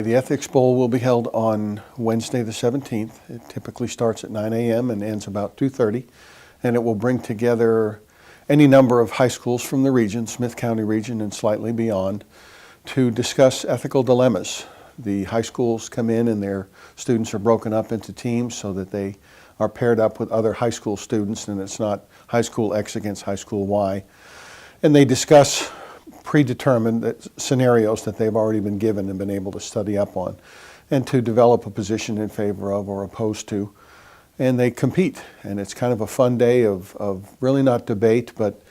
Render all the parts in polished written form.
The Ethics Bowl will be held on Wednesday the 17th. It typically starts at 9 a.m. and ends about 2:30, and it will bring together any number of high schools from the region, Smith County region and slightly beyond, to discuss ethical dilemmas. The high schools come in and their students are broken up into teams so that they are paired up with other high school students, and it's not high school X against high school Y. And they discuss predetermined scenarios that they've already been given and been able to study up on, and to develop a position in favor of or opposed to. And they compete, and it's kind of a fun day of really not debate, but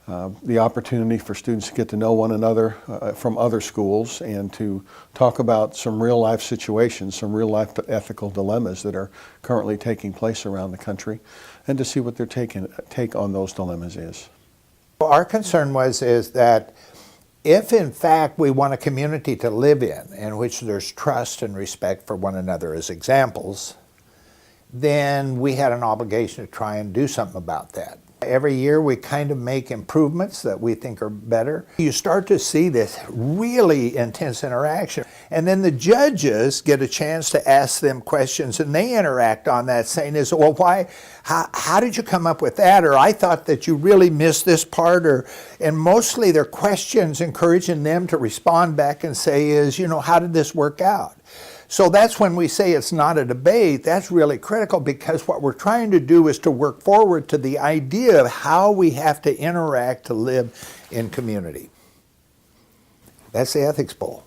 the opportunity for students to get to know one another from other schools and to talk about some real life situations, some real life ethical dilemmas that are currently taking place around the country, and to see what their take on those dilemmas is. Our concern is that if in fact we want a community to live in which there's trust and respect for one another as examples, then we had an obligation to try and do something about that. Every year we kind of make improvements that we think are better. You start to see this really intense interaction, and then the judges get a chance to ask them questions, and they interact on that, saying, well, why, how did you come up with that? Or I thought that you really missed this part. And mostly their questions encouraging them to respond back and say how did this work out? So that's when we say it's not a debate. That's really critical, because what we're trying to do is to work forward to the idea of how we have to interact to live in community. That's the Ethics Bowl.